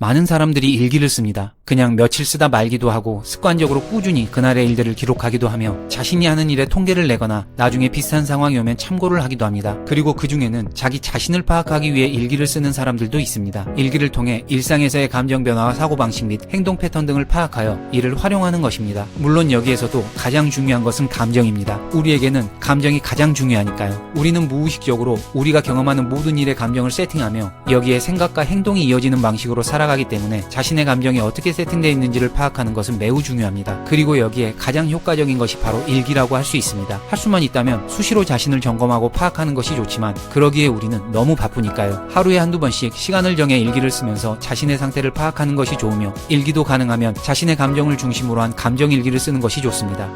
많은 사람들이 일기를 씁니다. 그냥 며칠 쓰다 말기도 하고 습관적으로 꾸준히 그날의 일들을 기록하기도 하며 자신이 하는 일의 통계를 내거나 나중에 비슷한 상황이 오면 참고를 하기도 합니다. 그리고 그 중에는 자기 자신을 파악하기 위해 일기를 쓰는 사람들도 있습니다. 일기를 통해 일상에서의 감정 변화와 사고방식 및 행동 패턴 등을 파악하여 이를 활용하는 것입니다. 물론 여기에서도 가장 중요한 것은 감정입니다. 우리에게는 감정이 가장 중요하니까요. 우리는 무의식적으로 우리가 경험하는 모든 일의 감정을 세팅하며 여기에 생각과 행동이 이어지는 방식으로 살아가기 때문에 자신의 감정이 어떻게 세팅되어 있는지를 파악하는 것은 매우 중요합니다. 그리고 여기에 가장 효과적인 것이 바로 일기라고 할 수 있습니다. 할 수만 있다면 수시로 자신을 점검하고 파악하는 것이 좋지만 그러기에 우리는 너무 바쁘니까요. 하루에 한두 번씩 시간을 정해 일기를 쓰면서 자신의 상태를 파악하는 것이 좋으며 일기도 가능하면 자신의 감정을 중심으로 한 감정일기를 쓰는 것이 좋습니다.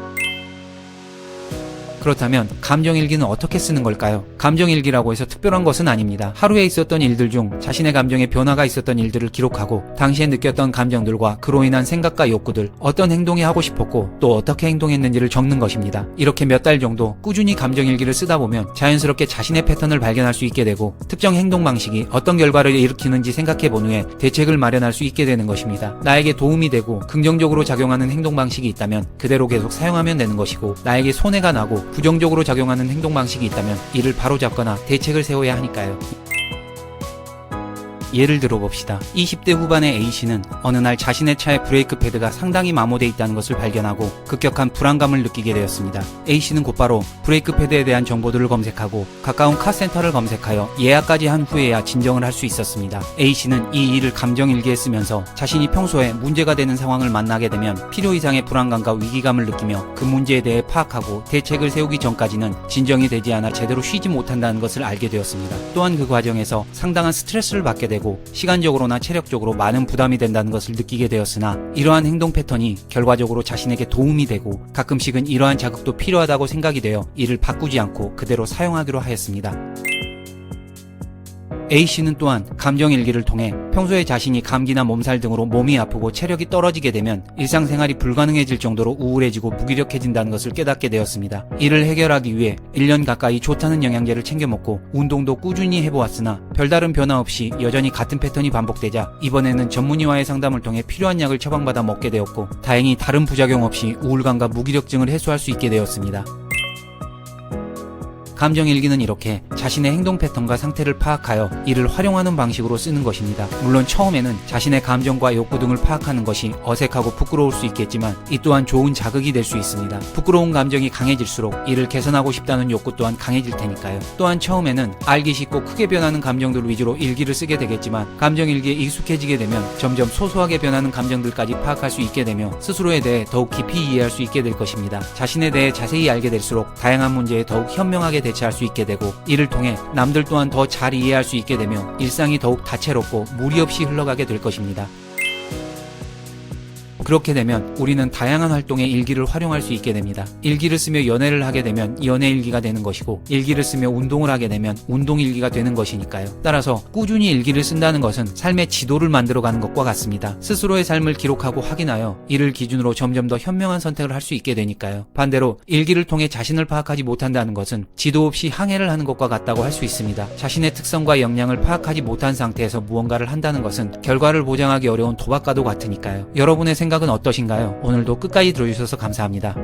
그렇다면 감정일기는 어떻게 쓰는 걸까요? 감정일기라고 해서 특별한 것은 아닙니다. 하루에 있었던 일들 중 자신의 감정에 변화가 있었던 일들을 기록하고 당시에 느꼈던 감정들과 그로 인한 생각과 욕구들, 어떤 행동이 하고 싶었고 또 어떻게 행동했는지를 적는 것입니다. 이렇게 몇 달 정도 꾸준히 감정일기를 쓰다 보면 자연스럽게 자신의 패턴을 발견할 수 있게 되고 특정 행동 방식이 어떤 결과를 일으키는지 생각해 본 후에 대책을 마련할 수 있게 되는 것입니다. 나에게 도움이 되고 긍정적으로 작용하는 행동 방식이 있다면 그대로 계속 사용하면 되는 것이고 나에게 손해가 나고 부정적으로 작용하는 행동 방식이 있다면 이를 바로잡거나 대책을 세워야 하니까요. 예를 들어봅시다. 20대 후반의 A씨는 어느 날 자신의 차의 브레이크 패드가 상당히 마모되어 있다는 것을 발견하고 급격한 불안감을 느끼게 되었습니다. A씨는 곧바로 브레이크 패드에 대한 정보들을 검색하고 가까운 카센터를 검색하여 예약까지 한 후에야 진정을 할 수 있었습니다. A씨는 이 일을 감정일기에 쓰면서 자신이 평소에 문제가 되는 상황을 만나게 되면 필요 이상의 불안감과 위기감을 느끼며 그 문제에 대해 파악하고 대책을 세우기 전까지는 진정이 되지 않아 제대로 쉬지 못한다는 것을 알게 되었습니다. 또한 그 과정에서 상당한 스트레스를 받게 되고 시간적으로나 체력적으로 많은 부담이 된다는 것을 느끼게 되었으나 이러한 행동 패턴이 결과적으로 자신에게 도움이 되고 가끔씩은 이러한 자극도 필요하다고 생각이 되어 이를 바꾸지 않고 그대로 사용하기로 하였습니다. A씨는 또한 감정일기를 통해 평소에 자신이 감기나 몸살 등으로 몸이 아프고 체력이 떨어지게 되면 일상생활이 불가능해질 정도로 우울해지고 무기력해진다는 것을 깨닫게 되었습니다. 이를 해결하기 위해 1년 가까이 좋다는 영양제를 챙겨 먹고 운동도 꾸준히 해보았으나 별다른 변화 없이 여전히 같은 패턴이 반복되자 이번에는 전문의와의 상담을 통해 필요한 약을 처방받아 먹게 되었고 다행히 다른 부작용 없이 우울감과 무기력증을 해소할 수 있게 되었습니다. 감정일기는 이렇게 자신의 행동 패턴과 상태를 파악하여 이를 활용하는 방식으로 쓰는 것입니다. 물론 처음에는 자신의 감정과 욕구 등을 파악하는 것이 어색하고 부끄러울 수 있겠지만 이 또한 좋은 자극이 될 수 있습니다. 부끄러운 감정이 강해질수록 이를 개선하고 싶다는 욕구 또한 강해질 테니까요. 또한 처음에는 알기 쉽고 크게 변하는 감정들 위주로 일기를 쓰게 되겠지만 감정일기에 익숙해지게 되면 점점 소소하게 변하는 감정들까지 파악할 수 있게 되며 스스로에 대해 더욱 깊이 이해할 수 있게 될 것입니다. 자신에 대해 자세히 알게 될수록 다양한 문제에 더욱 현명하게 대처할 수 있게 되고 이를 통해 남들 또한 더 잘 이해할 수 있게 되며 일상이 더욱 다채롭고 무리 없이 흘러가게 될 것입니다. 그렇게 되면 우리는 다양한 활동에 일기를 활용할 수 있게 됩니다. 일기를 쓰며 연애를 하게 되면 연애일기가 되는 것이고 일기를 쓰며 운동을 하게 되면 운동일기가 되는 것이니까요. 따라서 꾸준히 일기를 쓴다는 것은 삶의 지도를 만들어가는 것과 같습니다. 스스로의 삶을 기록하고 확인하여 이를 기준으로 점점 더 현명한 선택을 할 수 있게 되니까요. 반대로 일기를 통해 자신을 파악하지 못한다는 것은 지도 없이 항해를 하는 것과 같다고 할 수 있습니다. 자신의 특성과 역량을 파악하지 못한 상태에서 무언가를 한다는 것은 결과를 보장하기 어려운 도박과도 같으니까요. 여러분의 생각은 어떠신가요? 오늘도 끝까지 들어주셔서 감사합니다.